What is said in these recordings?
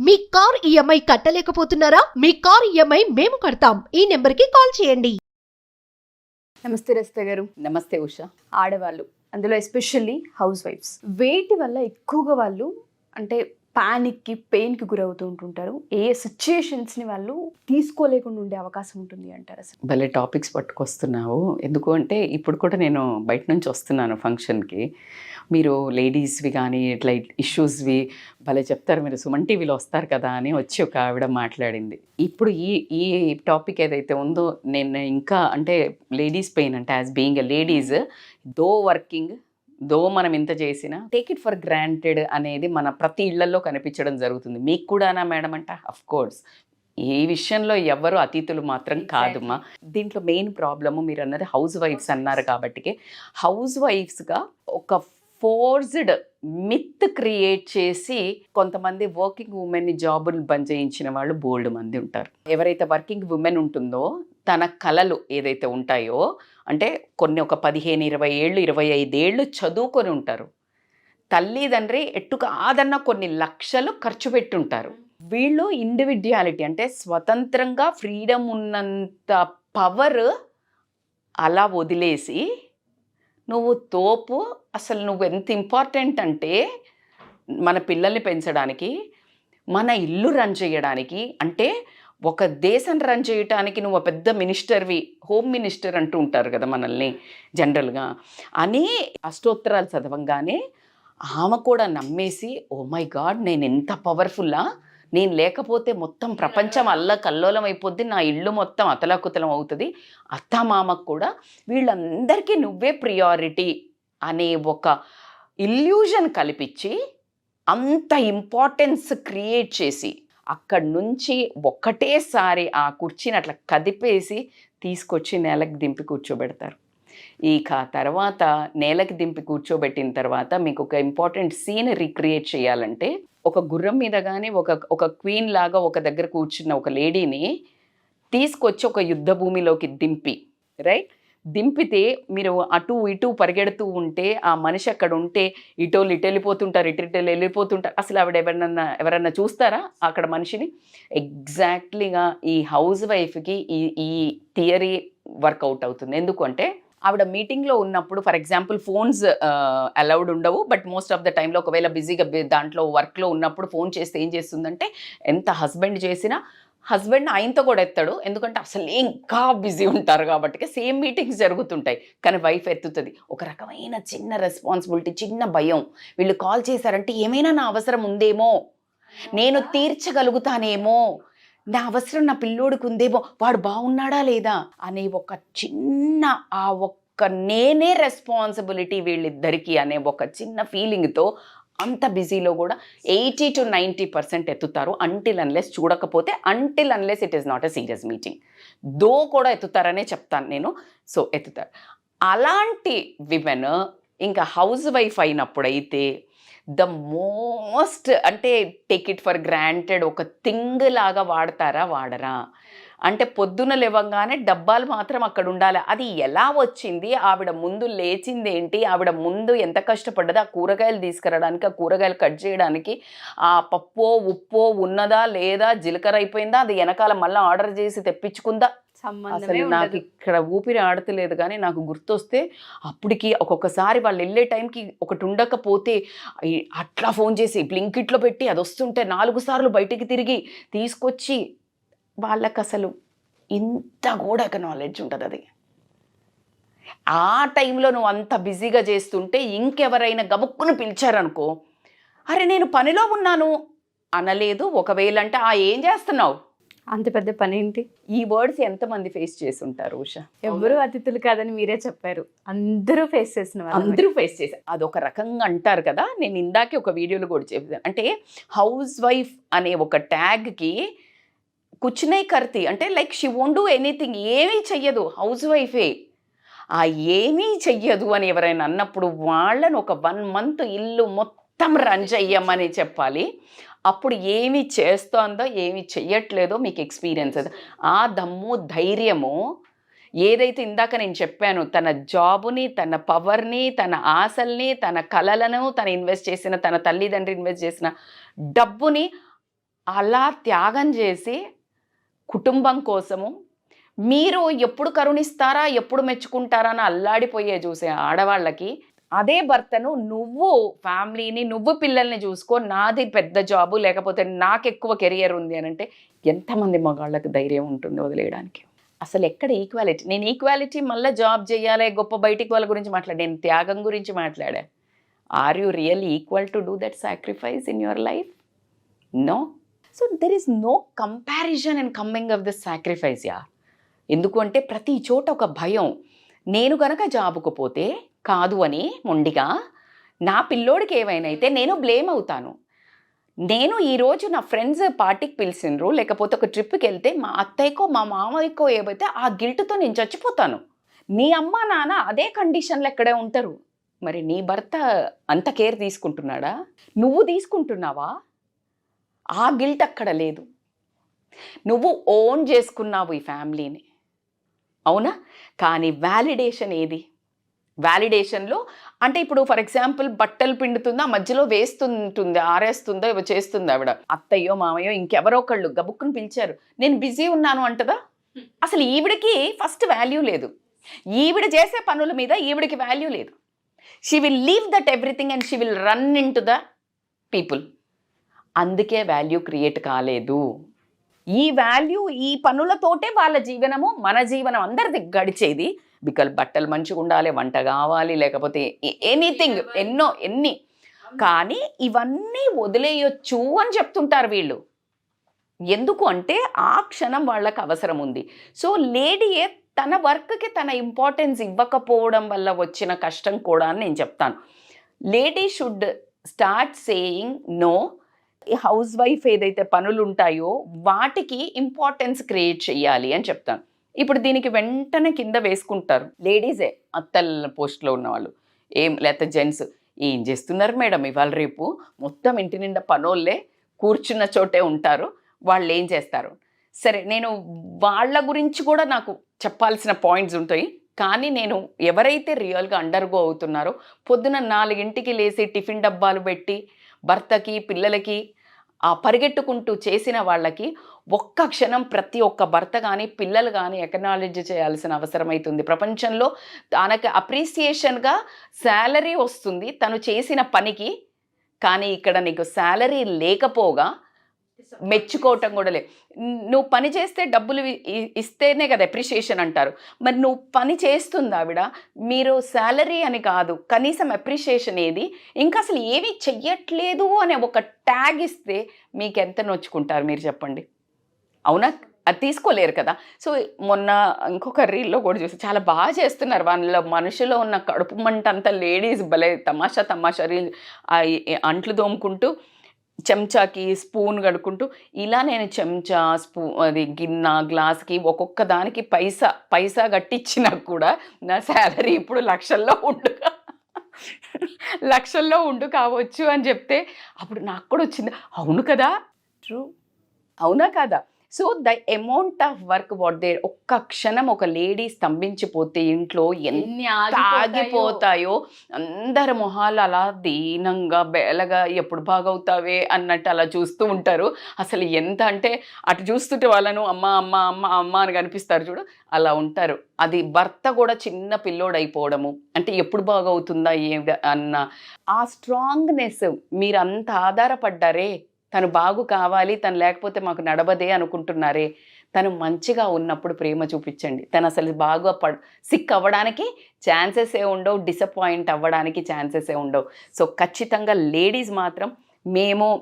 మీ car EMI కట్టలేకపోతున్నారా? మీ car EMI మేము కడతాం. ఈ నెంబర్కి కాల్ చేయండి. నమస్తే రజిత గారు. నమస్తే ఉషా. ఆడవాళ్ళు, అందులో ఎస్పెషల్లీ హౌస్ వైఫ్స్, వేటి వల్ల ఎక్కువగా వాళ్ళు అంటే పానిక్కి, పెయిన్కి గురవుతూ ఉంటుంటారు? ఏ సిచ్యుయేషన్స్ని వాళ్ళు తీసుకోలేకుండా ఉండే అవకాశం ఉంటుంది అంటారు? అసలు భలే టాపిక్స్ పట్టుకొస్తున్నావు. ఎందుకు అంటే ఇప్పుడు కూడా నేను బయట నుంచి వస్తున్నాను ఫంక్షన్కి. మీరు లేడీస్వి కానీ ఇట్లా ఇష్యూస్వి భలే చెప్తారు, మీరు సుమన్ టీవీలో వస్తారు కదా అని వచ్చి ఒక ఆవిడ మాట్లాడింది. ఇప్పుడు ఈ టాపిక్ ఏదైతే ఉందో నేను ఇంకా అంటే లేడీస్ పెయిన్ అంటే as being a ladies, though working, though మనం ఇంత చేసినా టేక్ ఇట్ ఫర్ గ్రాంటెడ్ అనేది మన ప్రతి ఇళ్లలో కనిపించడం జరుగుతుంది. మీకు కూడానా మేడం అంటే అఫ్ కోర్స్ ఈ విషయంలో ఎవరు అతిథులు మాత్రం కాదుమా. దీంట్లో మెయిన్ ప్రాబ్లము మీరు అన్నది హౌస్ వైఫ్స్ అన్నారు కాబట్టి, హౌస్ వైఫ్స్గా ఒక ఫోర్స్డ్ మిత్ క్రియేట్ చేసి కొంతమంది వర్కింగ్ ఉమెన్ని జాబులు బంద్ చేయించిన వాళ్ళు బోల్డ్ మంది ఉంటారు. ఎవరైతే వర్కింగ్ ఉమెన్ ఉంటుందో తన కళలు ఏదైతే ఉంటాయో అంటే కొన్ని ఒక 15-20 ఏళ్ళు 25 ఏళ్ళు చదువుకొని ఉంటారు. తల్లిదండ్రి ఎట్టు కాదన్నా కొన్ని లక్షలు ఖర్చు పెట్టుంటారు. వీళ్ళు ఇండివిడ్యువాలిటీ అంటే స్వతంత్రంగా ఫ్రీడమ్ ఉన్నంత పవర్ అలా వదిలేసి నువ్వు తోపు, అసలు నువ్వు ఎంత ఇంపార్టెంట్ అంటే మన పిల్లల్ని పెంచడానికి, మన ఇల్లు రన్ చేయడానికి, అంటే ఒక దేశం రన్ చేయటానికి నువ్వు పెద్ద మినిస్టర్వి, హోమ్ మినిస్టర్ అంటూ ఉంటారు కదా మనల్ని జనరల్గా అని అష్టోత్తరాలు చదవంగానే ఆమె కూడా నమ్మేసి ఓ మై గాడ్ నేను ఎంత పవర్ఫుల్లా, నేను లేకపోతే మొత్తం ప్రపంచం అల్లకల్లోలం అయిపోద్ది, నా ఇల్లు మొత్తం అతలాకుతలం అవుతుంది, అత్తమామకు కూడా వీళ్ళందరికీ నువ్వే ప్రియారిటీ అనే ఒక ఇల్యూజన్ కల్పించి అంత ఇంపార్టెన్స్ క్రియేట్ చేసి అక్కడి నుంచి ఒక్కటేసారి ఆ కుర్చీని అట్లా కదిపేసి తీసుకొచ్చి నేలకు దింపి కూర్చోబెడతారు. ఇక తర్వాత నేలకి దింపి కూర్చోబెట్టిన తర్వాత మీకు ఒక ఇంపార్టెంట్ సీన్ రీక్రియేట్ చేయాలంటే ఒక గుర్రం మీద కానీ ఒక క్వీన్ లాగా ఒక దగ్గర కూర్చున్న ఒక లేడీని తీసుకొచ్చి ఒక యుద్ధ భూమిలోకి దింపి దింపితే మీరు అటు ఇటు పరిగెడుతూ ఉంటే ఆ మనిషి అక్కడ ఉంటే ఇటు వెళ్ళిపోతుంటారు, ఇటు వెళ్ళిపోతుంటారు. అసలు ఆవిడ ఎవరన్నా చూస్తారా అక్కడ మనిషిని? ఎగ్జాక్ట్లీగా ఈ హౌస్ వైఫ్కి ఈ థియరీ వర్కౌట్ అవుతుంది. ఎందుకంటే ఆవిడ మీటింగ్లో ఉన్నప్పుడు ఫర్ ఎగ్జాంపుల్ ఫోన్స్ అలౌడ్ ఉండవు, బట్ మోస్ట్ ఆఫ్ ద టైంలో ఒకవేళ బిజీగా దాంట్లో వర్క్లో ఉన్నప్పుడు ఫోన్ చేస్తే ఏం చేస్తుందంటే ఎంత హస్బెండ్ చేసినా హస్బెండ్ ఆయనతో కూడా ఎత్తాడు, ఎందుకంటే అసలు ఇంకా బిజీ ఉంటారు కాబట్టి సేమ్ మీటింగ్స్ జరుగుతుంటాయి, కానీ వైఫ్ ఎత్తుతుంది. ఒక రకమైన చిన్న రెస్పాన్సిబిలిటీ, చిన్న భయం, వీళ్ళు కాల్ చేశారంటే ఏమైనా నా అవసరం ఉందేమో, నేను తీర్చగలుగుతానేమో, నా అవసరం నా పిల్లోడికి ఉందేమో, వాడు బాగున్నాడా లేదా అనే ఒక చిన్న ఆ ఒక్క నేనే రెస్పాన్సిబిలిటీ వీళ్ళిద్దరికీ అనే ఒక చిన్న ఫీలింగ్తో అంత బిజీలో కూడా 80 to 90% ఎత్తుతారు. అంటిల్ అన్లెస్ చూడకపోతే, until unless it is not a serious meeting, though కూడా ఎత్తుతారనే చెప్తాను నేను. సో ఎత్తుతారు. అలాంటి విమెన్ ఇంకా హౌస్ వైఫ్ అయినప్పుడైతే ద మోస్ట్ అంటే టేక్ ఇట్ ఫర్ గ్రాంటెడ్ ఒక థింగ్ లాగా వాడరా అంటే పొద్దున లేవంగానే డబ్బాలు మాత్రం అక్కడ ఉండాలి. అది ఎలా వచ్చింది, ఆవిడ ముందు లేచింది ఏంటి, ఆవిడ ముందు ఎంత కష్టపడ్డది, ఆ కూరగాయలు తీసుకురావడానికి, ఆ కూరగాయలు కట్ చేయడానికి, ఆ పప్పో ఉప్పో ఉన్నదా లేదా, జీలకర్ర అయిపోయిందా, అది వెనకాల మళ్ళీ ఆర్డర్ చేసి తెప్పించుకుందా, అసలు నాకు ఇక్కడ ఊపిరి ఆడతలేదు. కానీ నాకు గుర్తొస్తే అప్పటికి ఒక్కొక్కసారి వాళ్ళు వెళ్ళే టైంకి ఒకటి ఉండకపోతే అట్లా ఫోన్ చేసి బ్లింకిట్లో పెట్టి అది వస్తుంటే 4 సార్లు బయటికి తిరిగి తీసుకొచ్చి వాళ్ళకి అసలు ఇంత కూడా నాలెడ్జ్ ఉంటుంది. అది ఆ టైంలో నువ్వు అంత బిజీగా చేస్తుంటే ఇంకెవరైనా గబుక్కును పిలిచారనుకో, అరే నేను పనిలో ఉన్నాను అనలేదు. ఒకవేళ అంటే ఏం చేస్తున్నావు, అంత పెద్ద పని ఏంటి, ఈ వర్డ్స్ ఎంతమంది ఫేస్ చేసి ఉంటారు ఉషా? ఎవరు అతిథులు కాదని మీరే చెప్పారు, అందరూ ఫేస్ చేసిన అందరూ ఫేస్ చేశారు. అదొక రకంగా అంటారు కదా, నేను ఇందాకే ఒక వీడియోలో కూడా చెప్పాను. అంటే హౌస్ వైఫ్ అనే ఒక ట్యాగ్కి కుచ్చునే కర్తి అంటే like she won't do anything, ఏమీ చెయ్యదు హౌస్ వైఫే. ఆ ఏమీ చెయ్యదు అని ఎవరైనా అన్నప్పుడు వాళ్ళని ఒక 1 month ఇల్లు మొత్తం రన్ చెయ్యమని చెప్పాలి. అప్పుడు ఏమి చేస్తోందో ఏమి చెయ్యట్లేదో మీకు ఎక్స్పీరియన్స్ అది. ఆ దమ్ము ధైర్యము ఏదైతే ఇందాక నేను చెప్పాను, తన జాబుని, తన పవర్ని, తన ఆశల్ని, తన కలలను తను ఇన్వెస్ట్ చేసిన, తన తల్లిదండ్రి ఇన్వెస్ట్ చేసిన డబ్బుని అలా త్యాగం చేసి కుటుంబం కోసము మీరు ఎప్పుడు కరుణిస్తారా, ఎప్పుడు మెచ్చుకుంటారా అని అల్లాడిపోయే చూసే ఆడవాళ్ళకి అదే భర్తను నువ్వు ఫ్యామిలీని, నువ్వు పిల్లల్ని చూసుకో, నాది పెద్ద జాబు, లేకపోతే నాకు ఎక్కువ కెరియర్ ఉంది అని అంటే ఎంతమంది మగాళ్ళకి ధైర్యం ఉంటుంది వదిలేయడానికి? అసలు ఎక్కడ ఈక్వాలిటీ? నేను ఈక్వాలిటీ మళ్ళీ జాబ్ చేయాలి, గొప్ప బయటికి వాళ్ళ గురించి మాట్లాడా, నేను త్యాగం గురించి మాట్లాడా. Are you really equal to do that sacrifice in your life? No. So there is no comparison and coming of the sacrifice yeah. ఎందుకు అంటే ప్రతి చోట ఒక భయం. నేను గనక జాబుకు పోతే కాదు అని మొండిగా నా పిల్లోడికి ఏమైనా అయితే నేను బ్లేమ్ అవుతాను. నేను ఈరోజు నా ఫ్రెండ్స్ పార్టీకి పిలిచిండ్రు, లేకపోతే ఒక ట్రిప్కి వెళ్తే మా అత్తయ్యకో మా మామయ్యకో ఏవైతే ఆ గిల్ట్తో నేను చచ్చిపోతాను. నీ అమ్మ నాన్న అదే కండిషన్లో ఎక్కడే ఉంటారు. మరి నీ భర్త అంత కేర్ తీసుకుంటున్నాడా? నువ్వు తీసుకుంటున్నావా? ఆ గిల్ట్ అక్కడ లేదు. నువ్వు ఓన్ చేసుకున్నావు ఈ ఫ్యామిలీని, అవునా? కానీ వ్యాలిడేషన్ ఏది? వ్యాలిడేషన్లో అంటే ఇప్పుడు ఫర్ ఎగ్జాంపుల్ బట్టలు పిండుతుందా, మధ్యలో వేస్తుంటుంది, ఆరేస్తుందో ఇవి చేస్తుంది ఆవిడ, అత్తయ్యో మామయ్యో ఇంకెవరో ఒకళ్ళు గబుక్కుని పిలిచారు, నేను బిజీ ఉన్నాను అంటదా? అసలు ఈవిడికి ఫస్ట్ వాల్యూ లేదు. ఈవిడ చేసే పనుల మీద ఈవిడికి వాల్యూ లేదు. She will leave that everything and she will run in to the people. అందుకే వాల్యూ క్రియేట్ కాలేదు. ఈ వాల్యూ ఈ పనులతోటే వాళ్ళ జీవనము, మన జీవనం అందరిది గడిచేది. బికాల్ బట్టలు మంచిగా ఉండాలి, వంట కావాలి, లేకపోతే ఎనీథింగ్, ఎన్ని. కానీ ఇవన్నీ వదిలేయొచ్చు అని చెప్తుంటారు వీళ్ళు. ఎందుకు అంటే ఆ క్షణం వాళ్ళకి అవసరం ఉంది. సో లేడీయే తన వర్క్కి తన ఇంపార్టెన్స్ ఇవ్వకపోవడం వల్ల వచ్చిన కష్టం కూడా అని నేను చెప్తాను. Lady should start saying no. House wife ఏదైతే పనులు ఉంటాయో వాటికి ఇంపార్టెన్స్ క్రియేట్ చేయాలి అని చెప్తాను. ఇప్పుడు దీనికి వెంటనే కింద వేసుకుంటారు లేడీసే, అత్తల పోస్ట్లో ఉన్నవాళ్ళు, లేకపోతే జెంట్స్, ఏం చేస్తున్నారు మేడం ఇవాళ రేపు, మొత్తం ఇంటి నిండా పనోళ్ళే కూర్చున్న చోటే ఉంటారు, వాళ్ళు ఏం చేస్తారు? సరే, నేను వాళ్ళ గురించి కూడా నాకు చెప్పాల్సిన పాయింట్స్ ఉంటాయి. కానీ నేను ఎవరైతే రియల్గా అండర్గో అవుతున్నారో, పొద్దున 4 లేసి టిఫిన్ డబ్బాలు పెట్టి భర్తకి పిల్లలకి పరిగెట్టుకుంటూ చేసిన వాళ్ళకి ఒక్క క్షణం ప్రతి ఒక్క భర్త కానీ పిల్లలు కానీ ఎక్నాలెడ్జ్ చేయాల్సిన అవసరం అవుతుంది. ప్రపంచంలో తనకు అప్రిసియేషన్గా శాలరీ వస్తుంది తను చేసిన పనికి. కానీ ఇక్కడ నీకు శాలరీ లేకపోగా మెచ్చుకోవటం కూడా లేదు. నువ్వు పని చేస్తే డబ్బులు ఇస్తేనే కదా అప్రిషియేషన్ అంటారు. మరి నువ్వు పని చేస్తుంది ఆవిడ, మీరు శాలరీ అని కాదు, కనీసం అప్రిషియేషన్ ఏది? ఇంకా అసలు ఏమీ చెయ్యట్లేదు అనే ఒక ట్యాగ్ ఇస్తే మీకు ఎంత నొచ్చుకుంటారు మీరు చెప్పండి? అవునా? అది తీసుకోలేరు కదా. సో మొన్న ఇంకొక రీల్లో కూడా చూసి చాలా బాగా చేస్తున్నారు. వాళ్ళ మనుషులో ఉన్న కడుపు మంట అంతా లేడీస్ భలే తమాషా రీల్ అంట్లు దోముకుంటూ చెంచాకి స్పూన్ కడుక్కుంటూ ఇలా నేను చెంచా అది గిన్నె గ్లాస్కి ఒక్కొక్క దానికి పైసా కట్టించినా కూడా నా శాలరీ ఇప్పుడు లక్షల్లో ఉండు కావచ్చు అని చెప్తే అప్పుడు నాకు కూడా వచ్చింది, అవును కదా, ట్రూ, అవునా కదా? So the amount of work what they, ఒక్క క్షణం ఒక లేడీ స్తంభించిపోతే ఇంట్లో ఎన్ని ఆగిపోతాయో. అందరి మొహాలు అలా దీనంగా బేలగా ఎప్పుడు బాగవుతావే అన్నట్టు అలా చూస్తూ ఉంటారు. అసలు ఎంత అంటే అటు చూస్తుంటే వాళ్ళను అమ్మ అమ్మ అమ్మ అమ్మ అని కనిపిస్తారు చూడు, అలా ఉంటారు. అది భర్త కూడా చిన్న పిల్లోడు అయిపోవడము, అంటే ఎప్పుడు బాగవుతుందా అన్న ఆ స్ట్రాంగ్నెస్. మీరు అంత ఆధారపడ్డారే, తను బాగు కావాలి, తను లేకపోతే మాకు నడవదే అనుకుంటున్నారే, తను మంచిగా ఉన్నప్పుడు ప్రేమ చూపించండి. తను అసలు బాగా సిక్ అవ్వడానికి ఛాన్సెసే ఉండవు, డిసప్పాయింట్ అవ్వడానికి ఛాన్సెసే ఉండవు. సో ఖచ్చితంగా లేడీస్ మాత్రం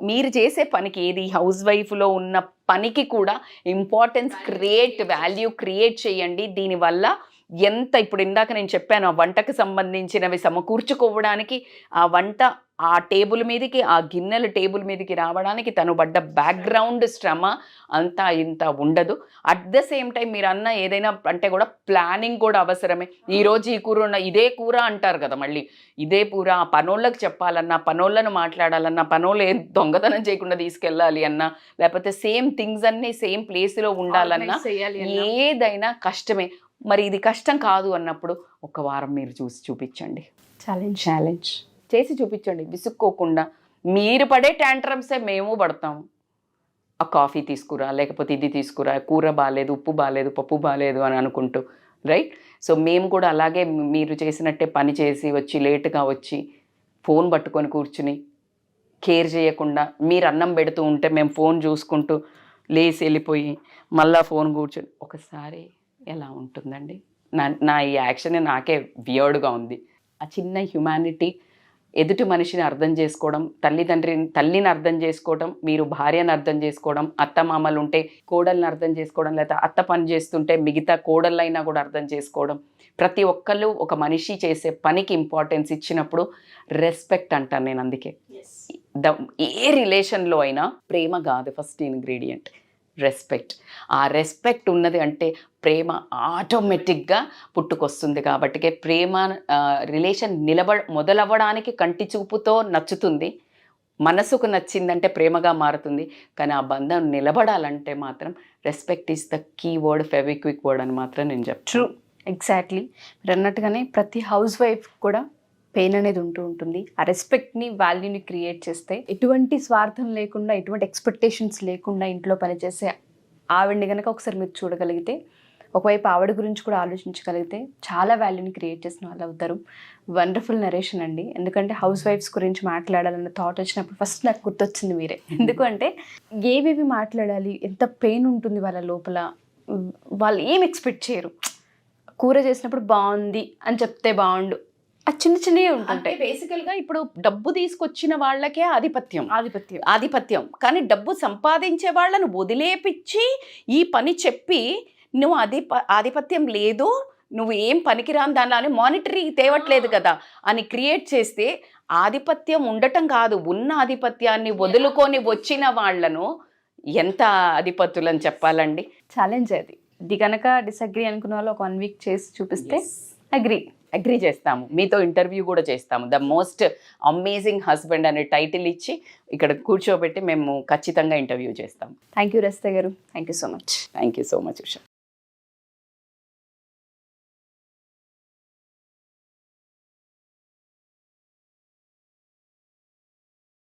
మీరు చేసే పనికి, ఏది హౌస్ వైఫ్లో ఉన్న పనికి కూడా ఇంపార్టెన్స్ వాల్యూ క్రియేట్ చేయండి. దీనివల్ల ఎంత, ఇప్పుడు ఇందాక నేను చెప్పాను, ఆ వంటకు సంబంధించినవి సమకూర్చుకోవడానికి, ఆ వంట ఆ టేబుల్ మీదకి, ఆ గిన్నెలు టేబుల్ మీదకి రావడానికి తను పడ్డ బ్యాక్గ్రౌండ్ శ్రమ అంతా ఇంత ఉండదు. అట్ ద సేమ్ టైం మీరు అన్న ఏదైనా అంటే కూడా ప్లానింగ్ కూడా అవసరమే. ఈరోజు ఈ కూర ఇదే కూర అంటారు కదా, మళ్ళీ ఇదే కూర ఆ పనోళ్ళకి చెప్పాలన్నా, పనోళ్ళను మాట్లాడాలన్నా, పనోళ్ళు దొంగతనం చేయకుండా తీసుకెళ్ళాలి అన్నా, లేకపోతే సేమ్ థింగ్స్ అన్నీ సేమ్ ప్లేస్లో ఉండాలన్నా ఏదైనా కష్టమే. మరి ఇది కష్టం కాదు అన్నప్పుడు ఒక వారం మీరు చూపించండి, ఛాలెంజ్ చేసి చూపించండి, విసుక్కోకుండా. మీరు పడే ట్యాంట్రమ్సే మేము పడతాము. ఆ కాఫీ తీసుకురా, లేకపోతే ఇది తీసుకురా, కూర బాగాలేదు, ఉప్పు బాగాలేదు, పప్పు బాగాలేదు అని అనుకుంటూ, రైట్? సో మేము కూడా అలాగే మీరు చేసినట్టే పని చేసి వచ్చి లేటుగా వచ్చి ఫోన్ పట్టుకొని కూర్చుని కేర్ చేయకుండా మీరు అన్నం పెడుతూ ఉంటే మేము ఫోన్ చూసుకుంటూ లేసి వెళ్ళిపోయి మళ్ళీ ఫోన్ కూర్చొని ఒకసారి ఎలా ఉంటుందండి? నా ఈ యాక్షన్ నాకే వియర్డ్గా ఉంది. ఆ చిన్న హ్యుమానిటీ, ఎదుటి మనిషిని అర్థం చేసుకోవడం, తల్లిని అర్థం చేసుకోవడం, మీరు భార్యను అర్థం చేసుకోవడం, అత్త మామలు ఉంటే కోడల్ని అర్థం చేసుకోవడం, లేదా అత్త పని చేస్తుంటే మిగతా కోడళ్ళైనా కూడా అర్థం చేసుకోవడం, ప్రతి ఒక్కళ్ళు ఒక మనిషి చేసే పనికి ఇంపార్టెన్స్ ఇచ్చినప్పుడు రెస్పెక్ట్ అంటాను నేను. అందుకే ఏ రిలేషన్లో అయినా ప్రేమ కాదు ఫస్ట్ ఇంగ్రీడియంట్, రెస్పెక్ట్. ఆ రెస్పెక్ట్ ఉన్నది అంటే ప్రేమ ఆటోమేటిక్గా పుట్టుకొస్తుంది. కాబట్టి ప్రేమ రిలేషన్ మొదలవ్వడానికి కంటి చూపుతో నచ్చుతుంది, మనసుకు నచ్చిందంటే ప్రేమగా మారుతుంది. కానీ ఆ బంధం నిలబడాలంటే మాత్రం respect is the key word, Fevikwik word అని మాత్రం నేను చెప్తాను. True, exactly. మీరు అన్నట్టుగానే ప్రతి హౌస్ వైఫ్ కూడా పెయిన్ అనేది ఉంటుంది. ఆ రెస్పెక్ట్ని, వాల్యూని క్రియేట్ చేస్తే ఎటువంటి స్వార్థం లేకుండా, ఎటువంటి ఎక్స్పెక్టేషన్స్ లేకుండా ఇంట్లో పనిచేసే ఆవిడని కనుక ఒకసారి మీరు చూడగలిగితే, ఒకవైపు ఆవిడ గురించి కూడా ఆలోచించగలిగితే చాలా వాల్యూని క్రియేట్ చేసిన వాళ్ళు అవుతారు. వండర్ఫుల్ నరేషన్ అండి. ఎందుకంటే హౌస్ వైఫ్స్ గురించి మాట్లాడాలన్న థాట్ వచ్చినప్పుడు ఫస్ట్ నాకు గుర్తొచ్చింది మీరే. ఎందుకంటే ఏవేవి మాట్లాడాలి, ఎంత పెయిన్ ఉంటుంది వాళ్ళ లోపల, వాళ్ళు ఏం ఎక్స్పెక్ట్ చేయరు. కూర చేసినప్పుడు బాగుంది అని చెప్తే బాగుండు, ఆ చిన్న చిన్నవి ఉంటుంటాయి. బేసికల్గా ఇప్పుడు డబ్బు తీసుకొచ్చిన వాళ్ళకే ఆధిపత్యం. కానీ డబ్బు సంపాదించే వాళ్ళను వదిలేపిచ్చి ఈ పని చెప్పి నువ్వు ఆధిపత్యం లేదు, నువ్వు ఏం పనికిరాని దానిలో మానిటరీ తేవట్లేదు కదా అని క్రియేట్ చేస్తే ఆధిపత్యం ఉండటం కాదు, ఉన్న ఆధిపత్యాన్ని వదులుకొని వచ్చిన వాళ్ళను ఎంత ఆధిపత్యులని చెప్పాలండి. ఛాలెంజ్ అది. ఇది కనుక డిసగ్రీ అనుకున్న వాళ్ళు ఒక 1 వీక్ చేసి చూపిస్తే అగ్రీ చేస్తాము. మీతో ఇంటర్వ్యూ కూడా చేస్తాము. ద మోస్ట్ అమేజింగ్ హస్బెండ్ అనే టైటిల్ ఇచ్చి ఇక్కడ కూర్చోబెట్టి మేము ఖచ్చితంగా ఇంటర్వ్యూ చేస్తాము. థ్యాంక్ యూ రజిత గారు. Thank you so much. Thank you so much Usha.